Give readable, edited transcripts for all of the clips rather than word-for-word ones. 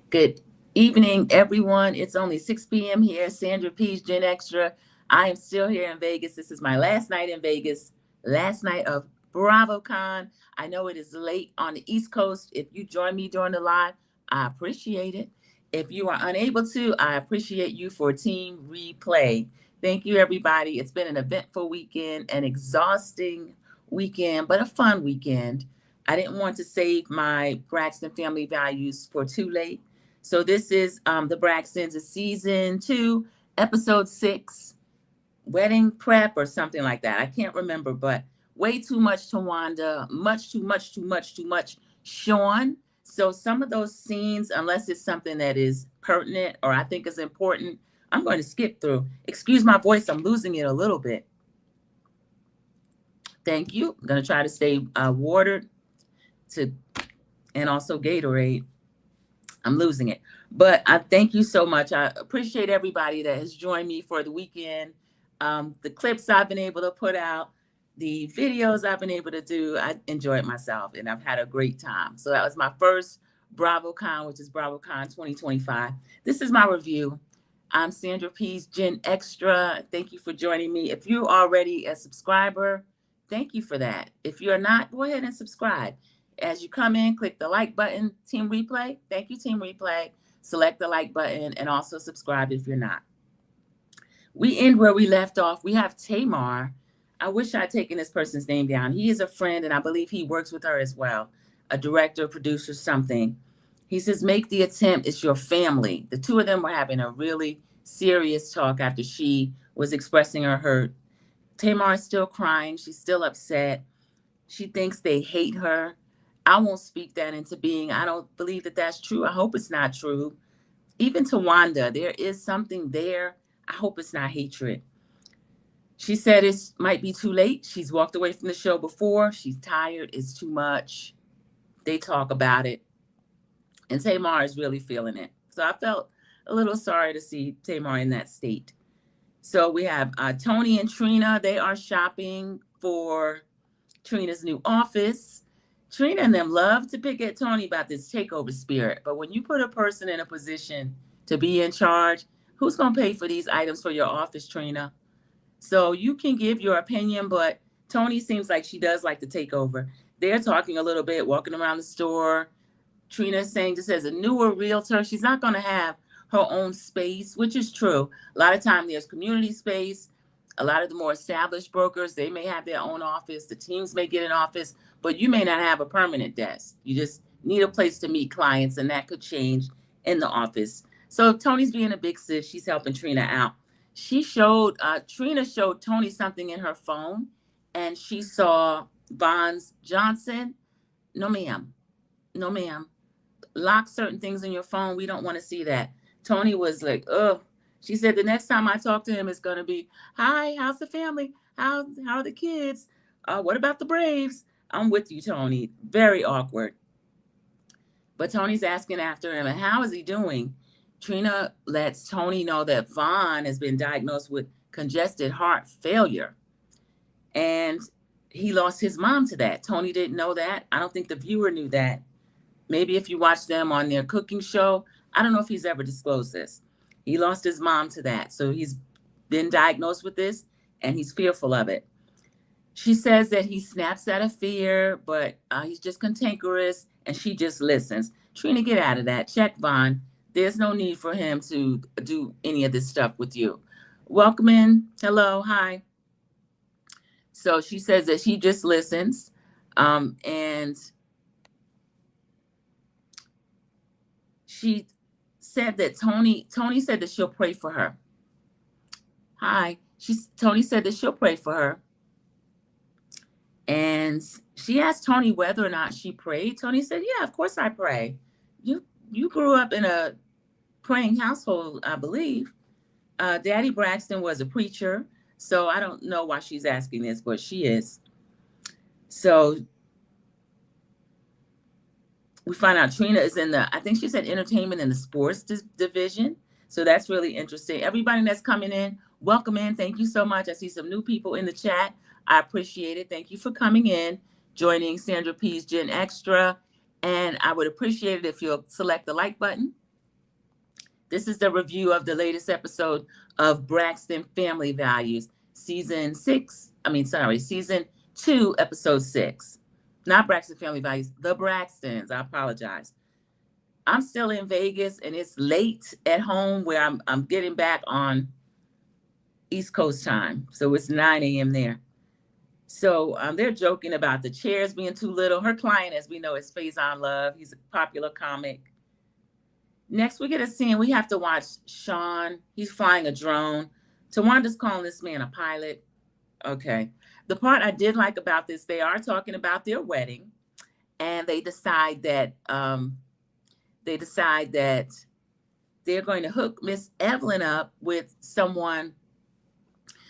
Good evening, everyone. It's only 6 p.m. here. Sandra P's Gen Extra. I am still here in Vegas. This is my last night in Vegas, last night of BravoCon. I know it is late on the East Coast. If you join me during the live, I appreciate it. If you are unable to, I appreciate you for team replay. Thank you, everybody. It's been an eventful weekend, an exhausting weekend, but a fun weekend. I didn't want to save my Braxton family values for too late. So this is the Braxtons, it's season 2, episode 6, wedding prep or something like that. I can't remember, but way too much Tawanda, much too much, too much, too much Sean. So some of those scenes, unless it's something that is pertinent or I think is important, I'm going to skip through. Excuse my voice, I'm losing it a little bit. Thank you. I'm going to try to stay watered to, and also Gatorade. I'm losing it. But I thank you so much. I appreciate everybody that has joined me for the weekend. The clips I've been able to put out, the videos I've been able to do, I enjoyed myself and I've had a great time. So that was my first BravoCon, which is BravoCon 2025. This is my review. I'm Sandra P's Gen Extra. Thank you for joining me. If you're already a subscriber, thank you for that. If you're not, go ahead and subscribe. As you come in, click the like button, Team Replay. Thank you, Team Replay. Select the like button and also subscribe if you're not. We end where we left off. We have Tamar. I wish I'd taken this person's name down. He is a friend, and I believe he works with her as well, a director, producer, something. He says, make the attempt. It's your family. The two of them were having a really serious talk after she was expressing her hurt. Tamar is still crying. She's still upset. She thinks they hate her. I won't speak that into being. I don't believe that that's true. I hope it's not true. Even to Wanda, there is something there. I hope it's not hatred. She said it might be too late. She's walked away from the show before. She's tired. It's too much. They talk about it. And Tamar is really feeling it. So I felt a little sorry to see Tamar in that state. So we have Tony and Trina. They are shopping for Trina's new office. Trina and them love to pick at Tony about this takeover spirit. But when you put a person in a position to be in charge, who's going to pay for these items for your office, Trina? So you can give your opinion, but Tony seems like she does like to take over. They're talking a little bit, walking around the store. Trina is saying just as a newer realtor, she's not going to have her own space, which is true. A lot of time there's community space. A lot of the more established brokers, they may have their own office. The teams may get an office, but you may not have a permanent desk. You just need a place to meet clients, and that could change in the office. So Tony's being a big sis. She's helping Trina out. Trina showed Tony something in her phone, and she saw Bonds Johnson. No, ma'am. No, ma'am. Lock certain things in your phone. We don't want to see that. Tony was like, ugh. She said the next time I talk to him, it's going to be, hi, how's the family? How are the kids? What about the Braves? I'm with you, Tony. Very awkward. But Tony's asking after him, and how is he doing? Trina lets Tony know that Vaughn has been diagnosed with congested heart failure. And he lost his mom to that. Tony didn't know that. I don't think the viewer knew that. Maybe if you watch them on their cooking show, I don't know if he's ever disclosed this. He lost his mom to that. So he's been diagnosed with this and he's fearful of it. She says that he snaps out of fear, but he's just cantankerous and she just listens. Trina, get out of that. Check Vaughn. There's no need for him to do any of this stuff with you. Welcome in. Hello. Hi. So she says that she just listens. And she said that Tony said that she'll pray for her. Hi. Tony said that she'll pray for her. And she asked Tony whether or not she prayed. Tony said, yeah, of course I pray. You grew up in a praying household, I believe. Daddy Braxton was a preacher. So I don't know why she's asking this, but she is. So we find out Trina is in I think she said entertainment and the sports division. So that's really interesting. Everybody that's coming in, welcome in. Thank you so much. I see some new people in the chat. I appreciate it. Thank you for coming in, joining Sandra P's Gen Extra. And I would appreciate it if you'll select the like button. This is the review of the latest episode of Braxton Family Values, season 2, episode 6. Not Braxton Family Values, the Braxtons. I apologize. I'm still in Vegas and it's late at home where I'm getting back on East Coast time. So it's 9 a.m. there. So they're joking about the chairs being too little. Her client, as we know, is Faison Love. He's a popular comic. Next, we get a scene. We have to watch Sean. He's flying a drone. Tawanda's calling this man a pilot. Okay. The part I did like about this, they are talking about their wedding, and they decide that they're going to hook Miss Evelyn up with someone.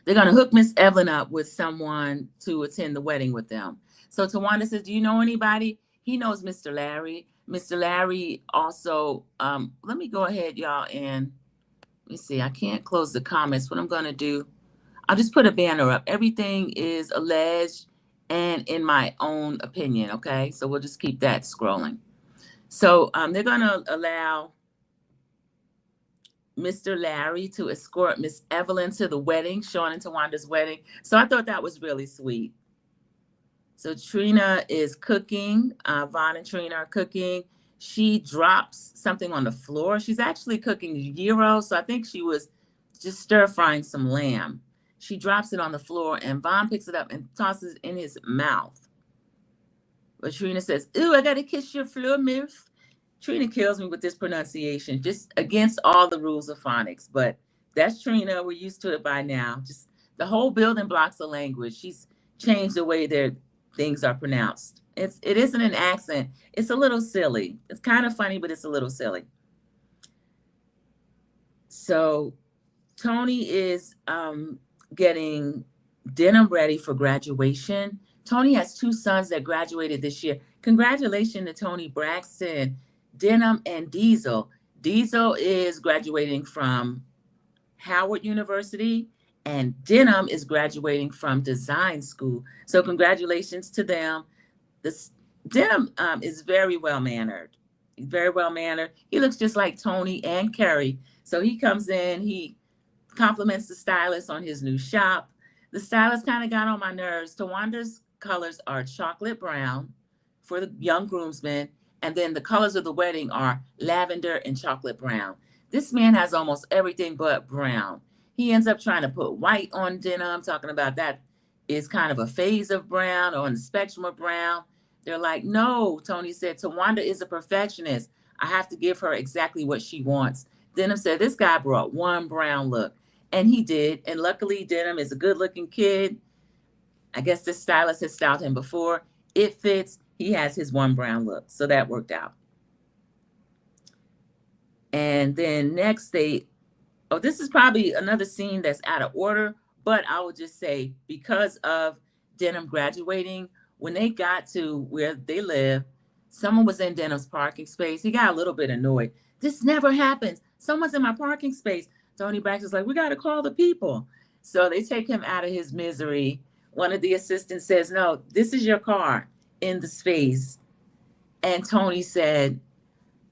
They're going to hook Miss Evelyn up with someone to attend the wedding with them. So Tawanda says, "Do you know anybody?" He knows Mr. Larry. Mr. Larry also, let me go ahead, y'all, and let me see. I can't close the comments. What I'm going to do, I'll just put a banner up. Everything is alleged and in my own opinion, okay? So we'll just keep that scrolling. So they're going to allow Mr. Larry to escort Miss Evelyn to the wedding, Sean and Tawanda's wedding. So I thought that was really sweet. So Trina is cooking. Vaughn and Trina are cooking. She drops something on the floor. She's actually cooking gyros. So I think she was just stir frying some lamb. She drops it on the floor and Vaughn picks it up and tosses it in his mouth. But Trina says, "Ooh, I got to kiss your floor mouth." Trina kills me with this pronunciation, just against all the rules of phonics. But that's Trina. We're used to it by now. Just the whole building blocks of language. She's changed the way their things are pronounced. It isn't an accent. It's a little silly. It's kind of funny, but it's a little silly. So Tony is getting Denham ready for graduation. Tony has 2 sons that graduated this year. Congratulations to Tony Braxton, Denham, and Diesel. Diesel is graduating from Howard University, and Denham is graduating from design school. So congratulations to them. Denham is very well-mannered. He's very well-mannered. He looks just like Tony and Kerry. So he comes in, he compliments the stylist on his new shop. The stylist kind of got on my nerves. Tawanda's colors are chocolate brown for the young groomsmen, and then the colors of the wedding are lavender and chocolate brown. This man has almost everything but brown. He ends up trying to put white on Denham, talking about that is kind of a phase of brown or on the spectrum of brown. They're like, "No," Tony said, "Tawanda is a perfectionist. I have to give her exactly what she wants." Denham said, "This guy brought one brown look." And he did. And luckily, Denham is a good-looking kid. I guess this stylist has styled him before. It fits. He has his one brown look. So that worked out. And then next, this is probably another scene that's out of order, but I would just say because of Denham graduating, when they got to where they live, someone was in Denham's parking space. He got a little bit annoyed. "This never happens. Someone's in my parking space." Tony Braxton's like, "We got to call the people." So they take him out of his misery. One of the assistants says, "No, this is your car in the space." And Tony said,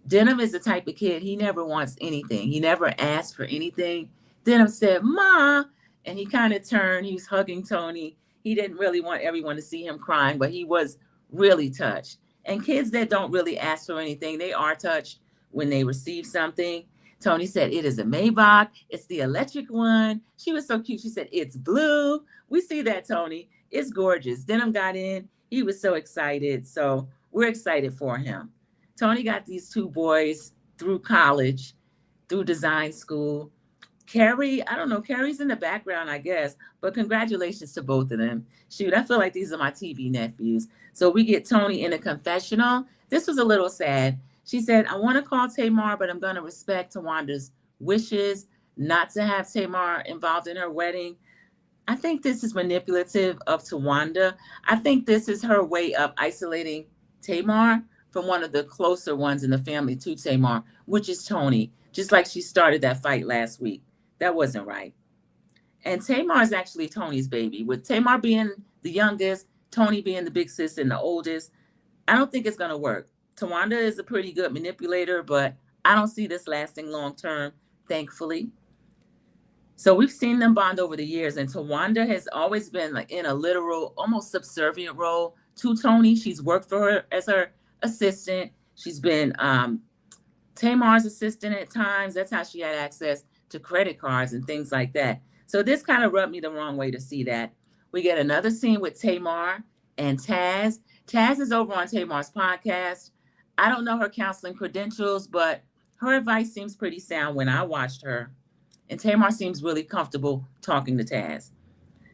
Denham is the type of kid, he never wants anything. He never asks for anything. Denham said, "Ma," and he kind of turned. He was hugging Tony. He didn't really want everyone to see him crying, but he was really touched. And kids that don't really ask for anything, they are touched when they receive something. Tony said, "It is a Maybach. It's the electric one." She was so cute. She said, "It's blue." We see that, Tony. It's gorgeous. Denham got in. He was so excited. So we're excited for him. Tony got these 2 boys through college, through design school. Carrie, I don't know, Carrie's in the background, I guess, but congratulations to both of them. Shoot, I feel like these are my TV nephews. So we get Tony in a confessional. This was a little sad. She said, "I want to call Tamar, but I'm going to respect Tawanda's wishes not to have Tamar involved in her wedding." I think this is manipulative of Tawanda. I think this is her way of isolating Tamar from one of the closer ones in the family to Tamar, which is Tony, just like she started that fight last week. That wasn't right. And Tamar is actually Tony's baby. With Tamar being the youngest, Tony being the big sis and the oldest, I don't think it's going to work. Tawanda is a pretty good manipulator, but I don't see this lasting long term. thankfully. So we've seen them bond over the years, and Tawanda has always been like in a literal, almost subservient role to Tony. She's worked for her as her assistant. She's been Tamar's assistant at times. That's how she had access to credit cards and things like that. So this kind of rubbed me the wrong way to see that. We get another scene with Tamar and Taz. Taz is over on Tamar's podcast. I don't know her counseling credentials, but her advice seems pretty sound when I watched her. And Tamar seems really comfortable talking to Taz.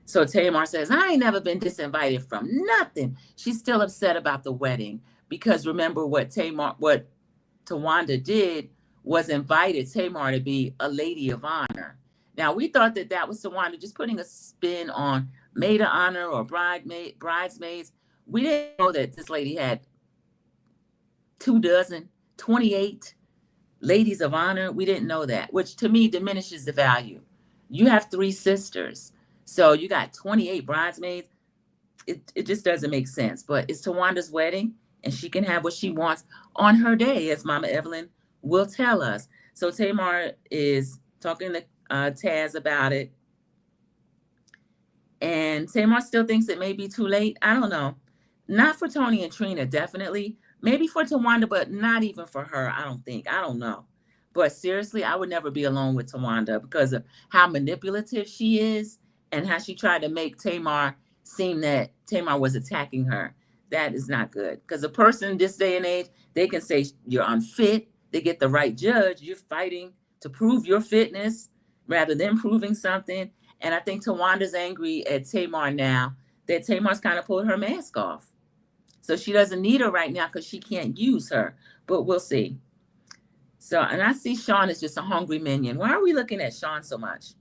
So Tamar says, I ain't never been disinvited from nothing. She's still upset about the wedding because remember what Tawanda did was invited Tamar to be a lady of honor. Now, we thought that that was Tawanda just putting a spin on maid of honor or bridesmaids. We didn't know that this lady had 28 ladies of honor. We didn't know that, which to me diminishes the value. You have 3 sisters, so you got 28 bridesmaids. It just doesn't make sense. But it's Tawanda's wedding, and she can have what she wants on her day, as Mama Evelyn will tell us. So Tamar is talking to Taz about it. And Tamar still thinks it may be too late. I don't know. Not for Tony and Trina, definitely. Maybe for Tawanda, but not even for her, I don't think. I don't know. But seriously, I would never be alone with Tawanda because of how manipulative she is and how she tried to make Tamar seem that Tamar was attacking her. That is not good. Because a person this day and age, they can say you're unfit. They get the right judge. You're fighting to prove your fitness rather than proving something. And I think Tawanda's angry at Tamar now that Tamar's kind of pulled her mask off. So she doesn't need her right now because she can't use her. But we'll see. So, and I see Sean is just a hungry minion. Why are we looking at Sean so much?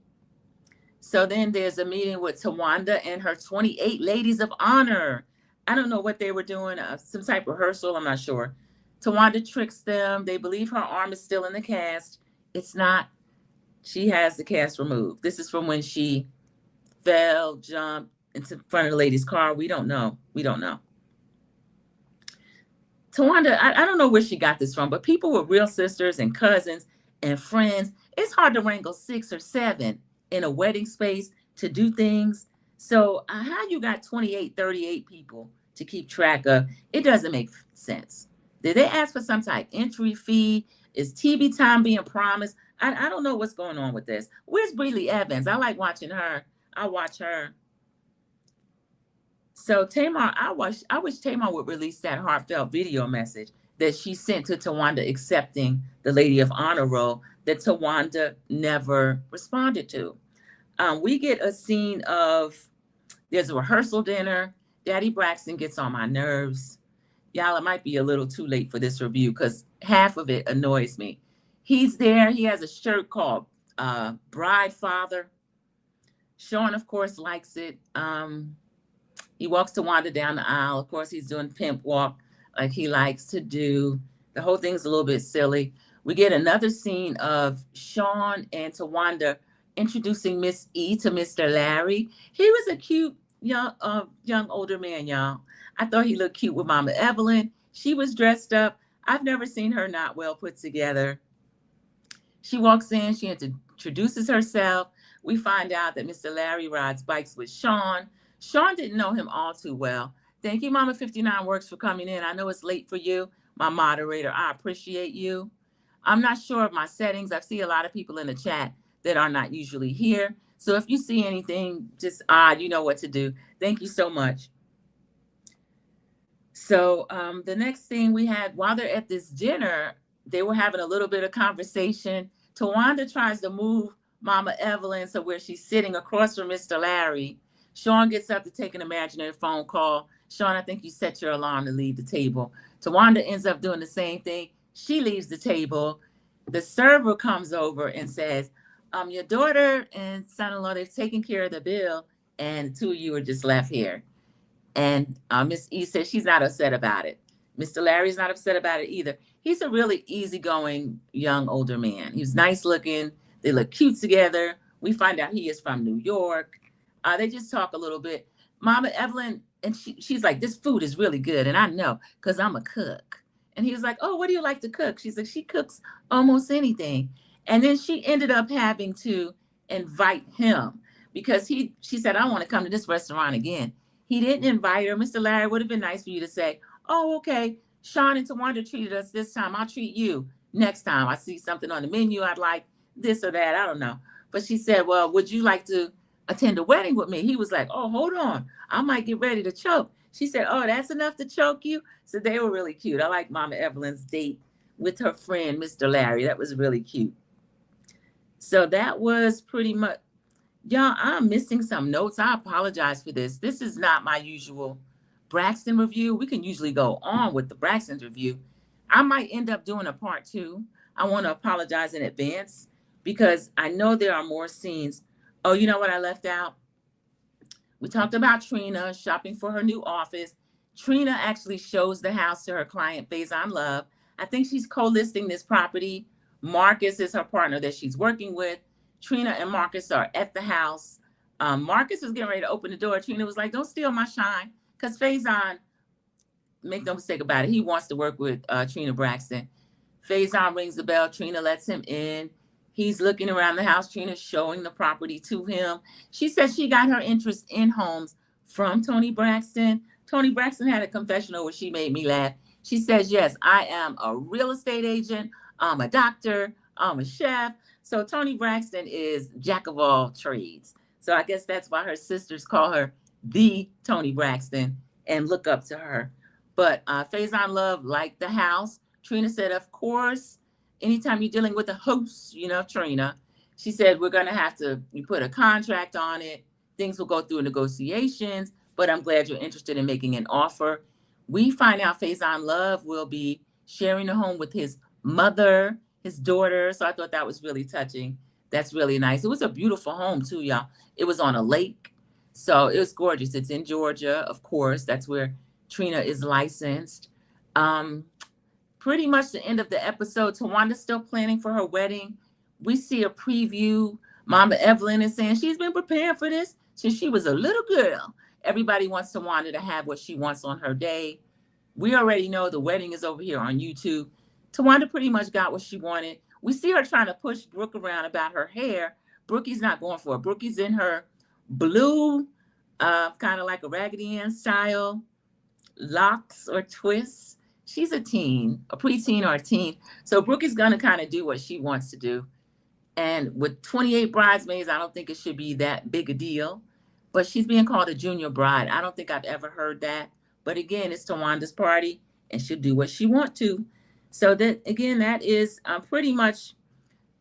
So then there's a meeting with Tawanda and her 28 ladies of honor. I don't know what they were doing, some type of rehearsal, I'm not sure. Tawanda tricks them. They believe her arm is still in the cast. It's not. She has the cast removed. This is from when she fell, jumped into front of the lady's car. We don't know. We don't know. Tawanda, I don't know where she got this from, but people with real sisters and cousins and friends, it's hard to wrangle 6 or 7 in a wedding space to do things. So how you got 28, 38 people to keep track of? It doesn't make sense. Did they ask for some type entry fee? Is TV time being promised? I don't know what's going on with this. Where's Breely Evans? I like watching her. I watch her. So Tamar, I wish Tamar would release that heartfelt video message that she sent to Tawanda accepting the Lady of Honor role that Tawanda never responded to. We get a scene of, there's a rehearsal dinner. Daddy Braxton gets on my nerves. Y'all, it might be a little too late for this review because half of it annoys me. He's there. He has a shirt called Bride Father. Sean, of course, likes it. He walks Tawanda down the aisle. Of course, he's doing pimp walk like he likes to do. The whole thing's a little bit silly. We get another scene of Sean and Tawanda introducing Miss E to Mr. Larry. He was a cute young older man, y'all. I thought he looked cute with Mama Evelyn. She was dressed up. I've never seen her not well put together. She walks in. She introduces herself. We find out that Mr. Larry rides bikes with Sean. Sean didn't know him all too well. Thank you, Mama 59 Works, for coming in. I know it's late for you, my moderator. I appreciate you. I'm not sure of my settings. I see a lot of people in the chat that are not usually here. So if you see anything just odd, you know what to do. Thank you so much. So the next thing we had, while they're at this dinner, they were having a little bit of conversation. Tawanda tries to move Mama Evelyn so where she's sitting across from Mr. Larry. Sean gets up to take an imaginary phone call. Sean, I think you set your alarm to leave the table. Tawanda ends up doing the same thing. She leaves the table. The server comes over and says, your daughter and son-in-law, they've taken care of the bill, and the 2 of you are just left here. And Miss E says she's not upset about it. Mr. Larry's not upset about it either. He's a really easygoing young older man. He's nice looking. They look cute together. We find out he is from New York. They just talk a little bit. Mama Evelyn, and she's like, this food is really good. And I know, because I'm a cook. And he was like, oh, what do you like to cook? She's like, she cooks almost anything. And then she ended up having to invite him because she said, I want to come to this restaurant again. He didn't invite her. Mr. Larry, would have been nice for you to say, oh, okay, Sean and Tawanda treated us this time. I'll treat you next time. I see something on the menu I'd like, this or that. I don't know. But she said, well, would you like to attend a wedding with me? He was like, oh, hold on. I might get ready to choke. She said, oh, that's enough to choke you? So they were really cute. I like Mama Evelyn's date with her friend, Mr. Larry. That was really cute. So that was pretty much, y'all, I'm missing some notes. I apologize for this. This is not my usual Braxton review. We can usually go on with the Braxton's review. I might end up doing a part two. I want to apologize in advance because I know there are more scenes. Oh, you know what I left out? We talked about Trina shopping for her new office. Trina actually shows the house to her client, Faison Love. I think she's co-listing this property. Marcus is her partner that she's working with. Trina and Marcus are at the house. Marcus was getting ready to open the door. Trina was like, don't steal my shine. Because Faison, make no mistake about it, he wants to work with Trina Braxton. Faison rings the bell. Trina lets him in. He's looking around the house. Trina's showing the property to him. She said she got her interest in homes from Toni Braxton. Toni Braxton had a confessional where she made me laugh. She says, yes, I am a real estate agent. I'm a doctor. I'm a chef. So Toni Braxton is jack of all trades. So I guess that's why her sisters call her the Toni Braxton and look up to her. But Faison Love liked the house. Trina said, of course, anytime you're dealing with a host, you know, Trina, she said, we're going to have to you put a contract on it. Things will go through negotiations, but I'm glad you're interested in making an offer. We find out Faison Love will be sharing the home with his mother, his daughter. So I thought that was really touching. That's really nice. It was a beautiful home too, y'all. It was on a lake. So it was gorgeous. It's in Georgia, of course. That's where Trina is licensed. Pretty much the end of the episode. Tawanda's still planning for her wedding. We see a preview. Mama Evelyn is saying she's been preparing for this since she was a little girl. Everybody wants Tawanda to have what she wants on her day. We already know the wedding is over here on YouTube. Tawanda pretty much got what she wanted. We see her trying to push Brooke around about her hair. Brookie's not going for it. Brookie's in her blue, kind of like a Raggedy Ann style, locks or twists. She's a teen, a preteen or a teen. So Brooke is going to kind of do what she wants to do. And with 28 bridesmaids, I don't think it should be that big a deal. But she's being called a junior bride. I don't think I've ever heard that. But again, it's Tawanda's party, and she'll do what she wants to. So that, again, that is pretty much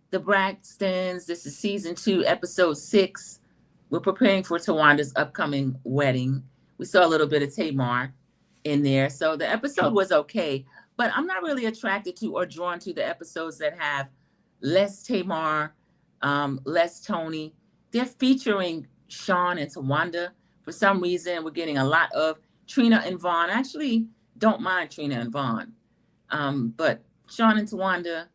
the Braxtons. This is season 2, episode 6. We're preparing for Tawanda's upcoming wedding. We saw a little bit of Tamar in there. So the episode was okay, but I'm not really attracted to or drawn to the episodes that have less Tamar, less Toni. They're featuring Sean and Tawanda. For some reason, we're getting a lot of Trina and Vaughn. I actually don't mind Trina and Vaughn. But Sean and Tawanda,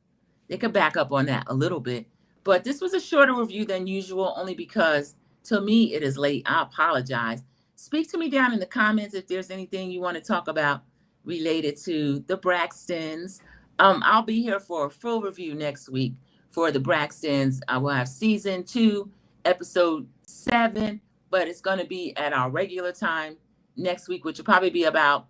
they could back up on that a little bit. But this was a shorter review than usual, only because to me it is late. I apologize. Speak to me down in the comments if there's anything you want to talk about related to the Braxtons. I'll be here for a full review next week for the Braxtons. I will have season 2, episode 7, but it's going to be at our regular time next week, which will probably be about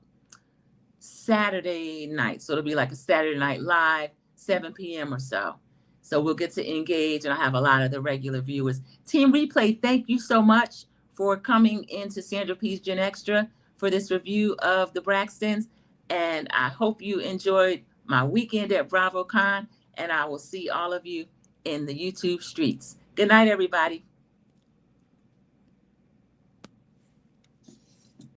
Saturday night. So it'll be like a Saturday Night Live, 7 p.m. or so. So we'll get to engage, and I have a lot of the regular viewers. Team Replay, thank you so much for coming into Sandra P's Gen Extra for this review of the Braxtons. And I hope you enjoyed my weekend at BravoCon, and I will see all of you in the YouTube streets. Good night, everybody.